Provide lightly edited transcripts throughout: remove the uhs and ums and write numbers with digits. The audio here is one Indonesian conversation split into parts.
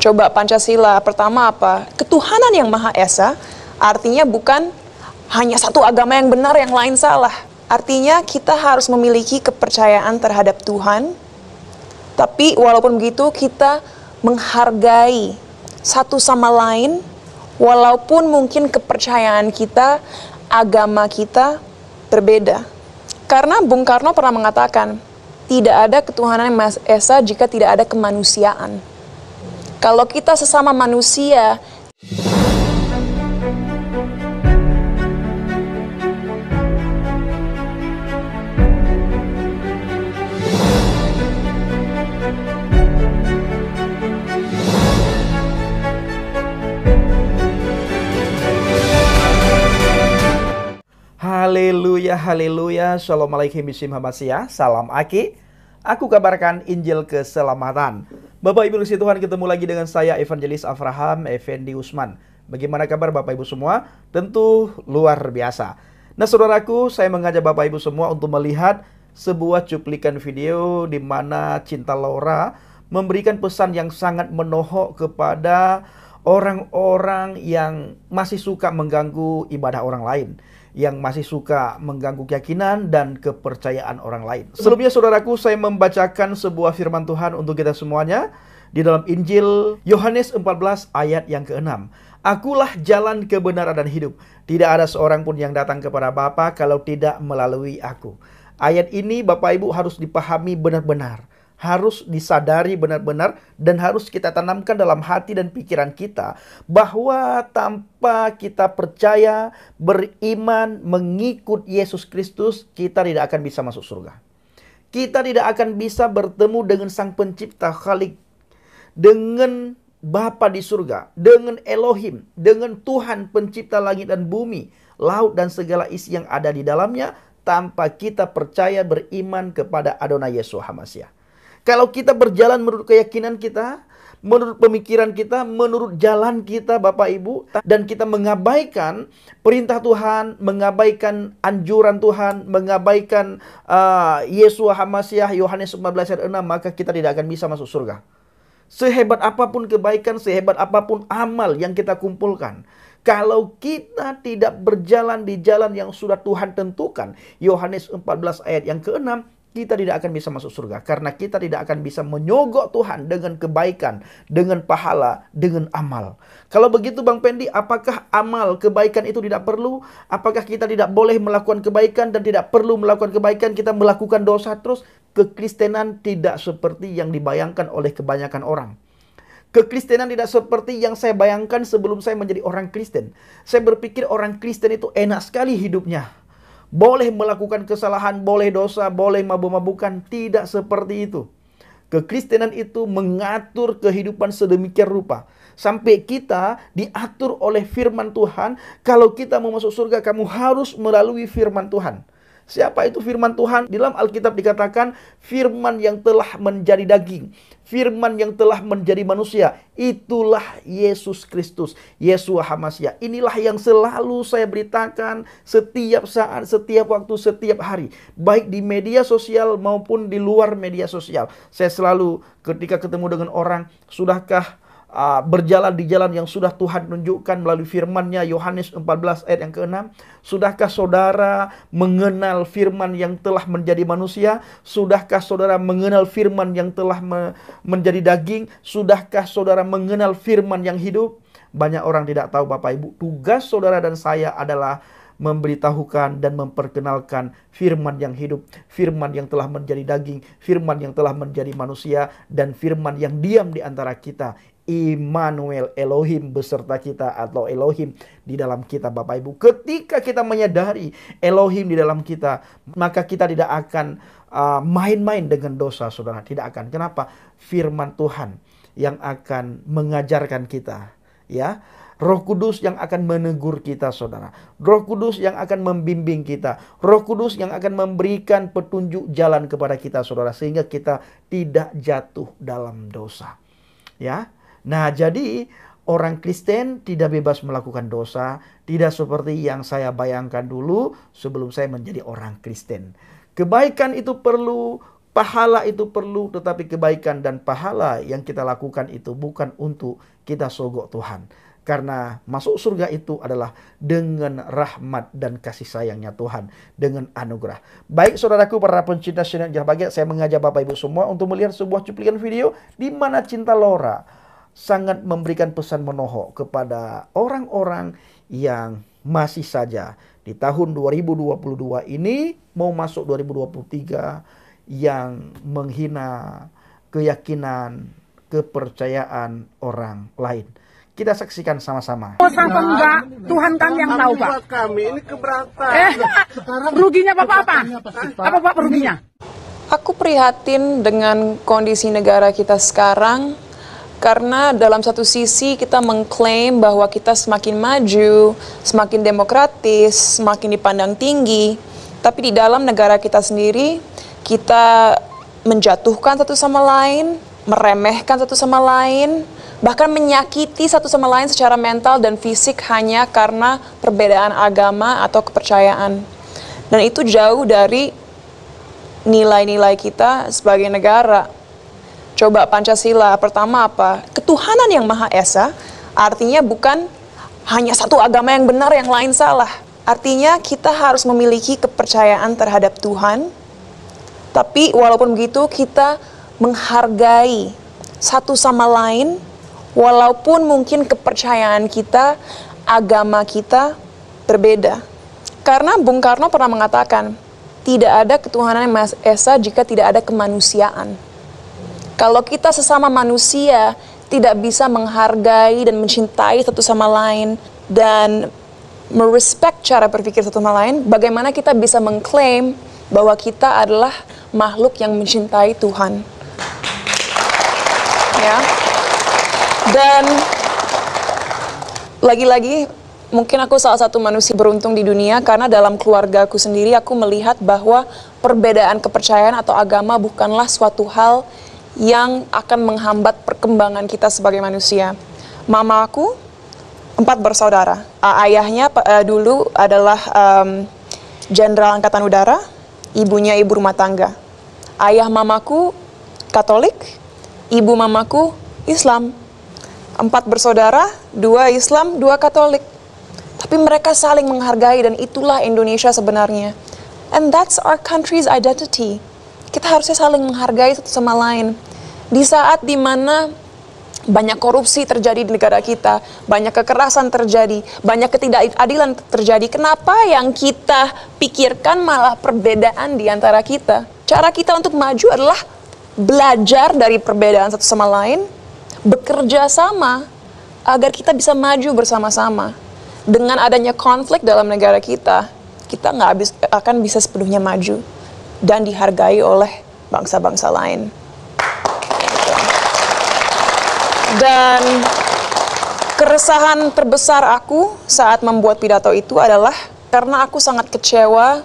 Coba Pancasila pertama apa? Ketuhanan yang Maha Esa, artinya bukan hanya satu agama yang benar, yang lain salah. Artinya kita harus memiliki kepercayaan terhadap Tuhan, tapi walaupun begitu kita menghargai satu sama lain, walaupun mungkin kepercayaan kita, agama kita berbeda. Karena Bung Karno pernah mengatakan, tidak ada ketuhanan yang Maha Esa jika tidak ada kemanusiaan. Kalau kita sesama manusia, haleluya, haleluya, shalom alaikum bismillahirrahmanirrahim, salam Aki. Aku kabarkan Injil keselamatan. Bapak Ibu kasih Tuhan, ketemu lagi dengan saya Evangelis Avraham Effendi Usman. Bagaimana kabar Bapak Ibu semua? Tentu luar biasa. Nah saudaraku, saya mengajak Bapak Ibu semua untuk melihat sebuah cuplikan video di mana Cinta Laura memberikan pesan yang sangat menohok kepada orang-orang yang masih suka mengganggu ibadah orang lain, yang masih suka mengganggu keyakinan dan kepercayaan orang lain. Sebelumnya saudaraku, saya membacakan sebuah firman Tuhan untuk kita semuanya di dalam Injil Yohanes 14 ayat yang ke-6. Akulah jalan, kebenaran dan hidup. Tidak ada seorang pun yang datang kepada Bapa kalau tidak melalui aku. Ayat ini Bapak Ibu harus dipahami benar-benar, harus disadari benar-benar, dan harus kita tanamkan dalam hati dan pikiran kita bahwa tanpa kita percaya, beriman, mengikut Yesus Kristus, kita tidak akan bisa masuk surga. Kita tidak akan bisa bertemu dengan Sang Pencipta Khalik, dengan Bapa di surga, dengan Elohim, dengan Tuhan Pencipta langit dan bumi, laut dan segala isi yang ada di dalamnya, tanpa kita percaya, beriman kepada Adonai Yesus HaMashiach. Kalau kita berjalan menurut keyakinan kita, menurut pemikiran kita, menurut jalan kita Bapak Ibu, dan kita mengabaikan perintah Tuhan, mengabaikan anjuran Tuhan, mengabaikan Yeshua HaMashiach, Yohanes 14 ayat 6, maka kita tidak akan bisa masuk surga. Sehebat apapun kebaikan, sehebat apapun amal yang kita kumpulkan, kalau kita tidak berjalan di jalan yang sudah Tuhan tentukan, Yohanes 14 ayat yang ke-6, kita tidak akan bisa masuk surga. Karena kita tidak akan bisa menyogok Tuhan dengan kebaikan, dengan pahala, dengan amal. Kalau begitu Bang Pendi, apakah amal kebaikan itu tidak perlu? Apakah kita tidak boleh melakukan kebaikan dan tidak perlu melakukan kebaikan, kita melakukan dosa terus? Kekristenan tidak seperti yang dibayangkan oleh kebanyakan orang. Kekristenan tidak seperti yang saya bayangkan sebelum saya menjadi orang Kristen. Saya berpikir orang Kristen itu enak sekali hidupnya. Boleh melakukan kesalahan, boleh dosa, boleh mabuk-mabukan. Tidak seperti itu. Kekristenan itu mengatur kehidupan sedemikian rupa, sampai kita diatur oleh firman Tuhan. Kalau kita mau masuk surga, kamu harus melalui firman Tuhan. Siapa itu firman Tuhan? Di dalam Alkitab dikatakan firman yang telah menjadi daging, firman yang telah menjadi manusia. Itulah Yesus Kristus, Yeshua HaMashiach. Inilah yang selalu saya beritakan setiap saat, setiap waktu, setiap hari, baik di media sosial maupun di luar media sosial. Saya selalu ketika ketemu dengan orang, sudahkah berjalan di jalan yang sudah Tuhan tunjukkan melalui firman-Nya, Yohanes 14 ayat yang ke-6. Sudahkah saudara mengenal firman yang telah menjadi manusia? Sudahkah saudara mengenal firman yang telah menjadi daging? Sudahkah saudara mengenal firman yang hidup? Banyak orang tidak tahu Bapak Ibu, tugas saudara dan saya adalah memberitahukan dan memperkenalkan firman yang hidup, firman yang telah menjadi daging, firman yang telah menjadi manusia, dan firman yang diam di antara kita. Immanuel, Elohim beserta kita, atau Elohim di dalam kita Bapak Ibu. Ketika kita menyadari Elohim di dalam kita, maka kita tidak akan main-main dengan dosa saudara. Tidak akan. Kenapa? Firman Tuhan yang akan mengajarkan kita, ya. Roh Kudus yang akan menegur kita saudara. Roh Kudus yang akan membimbing kita. Roh Kudus yang akan memberikan petunjuk jalan kepada kita saudara, sehingga kita tidak jatuh dalam dosa, ya. Nah, jadi orang Kristen tidak bebas melakukan dosa, tidak seperti yang saya bayangkan dulu sebelum saya menjadi orang Kristen. Kebaikan itu perlu, Pahala itu perlu, tetapi kebaikan dan pahala yang kita lakukan itu bukan untuk kita sogok Tuhan. Karena masuk surga itu adalah dengan rahmat dan kasih sayangnya Tuhan, dengan anugerah. Baik saudaraku para pencinta channel Injil Bahagia, saya mengajak Bapak Ibu semua untuk melihat sebuah cuplikan video di mana Cinta Laura sangat memberikan pesan menohok kepada orang-orang yang masih saja di tahun 2022 ini mau masuk 2023 yang menghina keyakinan, kepercayaan orang lain. Kita saksikan sama-sama. Oh, apa enggak? Tuhan kan yang tahu, Pak. Buat kami ini keberatan. Ruginya Bapak apa? Apa Pak ruginya? Aku prihatin dengan kondisi negara kita sekarang karena dalam satu sisi kita mengklaim bahwa kita semakin maju, semakin demokratis, semakin dipandang tinggi, tapi di dalam negara kita sendiri kita menjatuhkan satu sama lain, meremehkan satu sama lain, bahkan menyakiti satu sama lain secara mental dan fisik hanya karena perbedaan agama atau kepercayaan. Dan itu jauh dari nilai-nilai kita sebagai negara. Coba Pancasila, pertama apa? Ketuhanan yang Maha Esa, artinya bukan hanya satu agama yang benar, yang lain salah. Artinya kita harus memiliki kepercayaan terhadap Tuhan, tapi walaupun begitu kita menghargai satu sama lain, walaupun mungkin kepercayaan kita, agama kita berbeda. Karena Bung Karno pernah mengatakan, tidak ada ketuhanan yang Maha Esa jika tidak ada kemanusiaan. Kalau kita sesama manusia tidak bisa menghargai dan mencintai satu sama lain dan merespek cara berpikir satu sama lain, bagaimana kita bisa mengklaim bahwa kita adalah makhluk yang mencintai Tuhan? Ya. Dan lagi-lagi mungkin aku salah satu manusia beruntung di dunia karena dalam keluarga aku sendiri aku melihat bahwa perbedaan kepercayaan atau agama bukanlah suatu hal yang akan menghambat perkembangan kita sebagai manusia. Mama aku 4 bersaudara. Ayahnya dulu adalah Jenderal Angkatan Udara, ibunya ibu rumah tangga. Ayah mamaku Katolik, ibu mamaku Islam. 4 bersaudara, 2 Islam, 2 Katolik. Tapi mereka saling menghargai dan itulah Indonesia sebenarnya. And that's our country's identity. Kita harusnya saling menghargai satu sama lain. Di saat dimana banyak korupsi terjadi di negara kita, banyak kekerasan terjadi, banyak ketidakadilan terjadi, kenapa yang kita pikirkan malah perbedaan di antara kita? Cara kita untuk maju adalah belajar dari perbedaan satu sama lain, bekerja sama agar kita bisa maju bersama-sama. Dengan adanya konflik dalam negara kita, kita nggak akan bisa sepenuhnya maju dan dihargai oleh bangsa-bangsa lain. Dan keresahan terbesar aku saat membuat pidato itu adalah karena aku sangat kecewa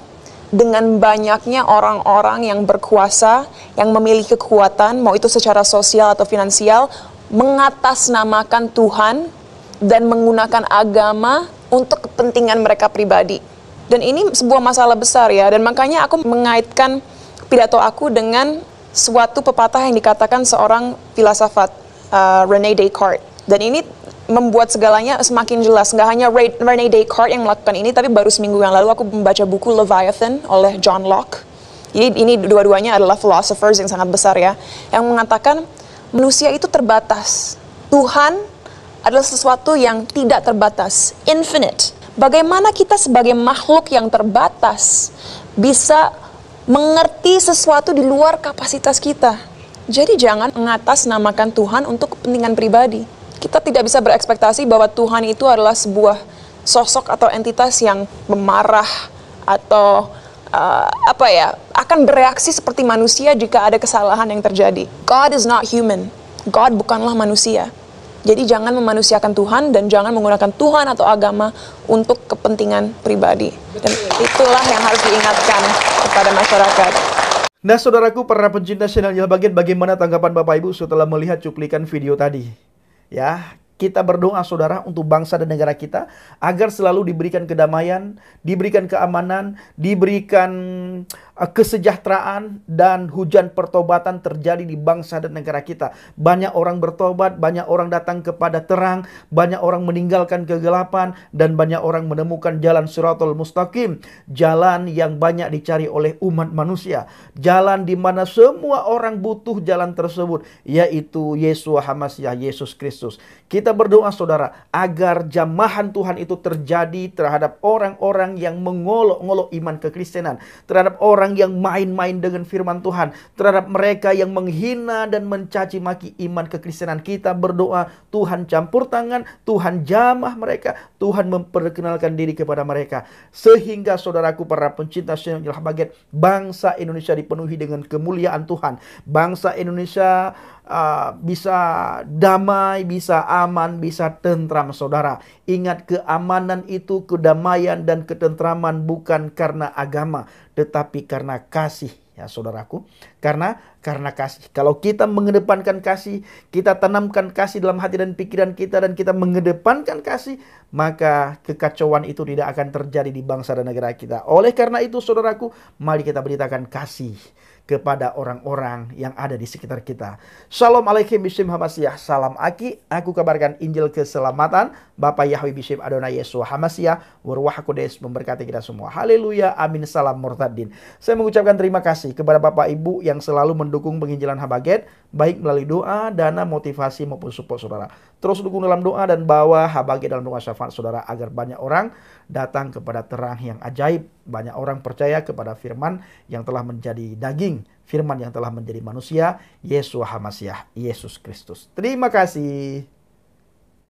dengan banyaknya orang-orang yang berkuasa, yang memiliki kekuatan, mau itu secara sosial atau finansial, mengatasnamakan Tuhan dan menggunakan agama untuk kepentingan mereka pribadi. Dan ini sebuah masalah besar ya, dan makanya aku mengaitkan pidato aku dengan suatu pepatah yang dikatakan seorang filsafat, René Descartes. Dan ini membuat segalanya semakin jelas. Nggak hanya René Descartes yang melakukan ini, tapi baru seminggu yang lalu aku membaca buku Leviathan oleh John Locke. Jadi ini dua-duanya adalah philosophers yang sangat besar ya, yang mengatakan manusia itu terbatas. Tuhan adalah sesuatu yang tidak terbatas, infinite. Bagaimana kita sebagai makhluk yang terbatas bisa mengerti sesuatu di luar kapasitas kita? Jadi jangan mengatasnamakan Tuhan untuk kepentingan pribadi. Kita tidak bisa berekspektasi bahwa Tuhan itu adalah sebuah sosok atau entitas yang memarah atau akan bereaksi seperti manusia jika ada kesalahan yang terjadi. God is not human. God bukanlah manusia. Jadi jangan memanusiakan Tuhan dan jangan menggunakan Tuhan atau agama untuk kepentingan pribadi. Dan itulah yang harus diingatkan kepada masyarakat. Nah saudaraku para pencinta channel Injil Bahagia, bagaimana tanggapan Bapak Ibu setelah melihat cuplikan video tadi? Ya, Kita berdoa saudara untuk bangsa dan negara kita agar selalu diberikan kedamaian, diberikan keamanan, diberikan kesejahteraan dan hujan pertobatan terjadi di bangsa dan negara kita. Banyak orang bertobat, banyak orang datang kepada terang, banyak orang meninggalkan kegelapan, dan banyak orang menemukan jalan Shirathul Mustaqim, jalan yang banyak dicari oleh umat manusia, jalan di mana semua orang butuh jalan tersebut, yaitu Yeshua HaMashiach, Yesus Kristus. Kita berdoa saudara agar jamahan Tuhan itu terjadi terhadap orang-orang yang mengolok-olok iman kekristenan, terhadap orang yang main-main dengan firman Tuhan, terhadap mereka yang menghina dan mencaci maki iman kekristenan. Kita berdoa Tuhan campur tangan, Tuhan jamah mereka, Tuhan memperkenalkan diri kepada mereka, sehingga saudaraku para pencinta channel Habaget, bangsa Indonesia dipenuhi dengan kemuliaan Tuhan. Bangsa Indonesia bisa damai, bisa aman, bisa tentram saudara. Ingat, keamanan itu, kedamaian dan ketentraman bukan karena agama, tetapi karena kasih ya saudaraku. Karena kasih. Kalau kita mengedepankan kasih, kita tanamkan kasih dalam hati dan pikiran kita, dan kita mengedepankan kasih, maka kekacauan itu tidak akan terjadi di bangsa dan negara kita. Oleh karena itu saudaraku, mari kita beritakan kasih kepada orang-orang yang ada di sekitar kita. Shalom alaikum Bishim Hamasiah. Salam Aki. Aku kabarkan Injil keselamatan. Bapak Yahweh Bishim Adonai Yeshua Hamasiah. Warwah Kodes memberkati kita semua. Haleluya. Amin. Salam Murtadin. Saya mengucapkan terima kasih kepada Bapak Ibu yang selalu mendukung penginjilan Habaget, baik melalui doa, dana, motivasi maupun support saudara. Terus dukung dalam doa dan bawa Habaget dalam doa syafaat saudara, agar banyak orang datang kepada terang yang ajaib. Banyak orang percaya kepada firman yang telah menjadi daging, firman yang telah menjadi manusia, Yeshua HaMashiach, Yesus Kristus. Terima kasih.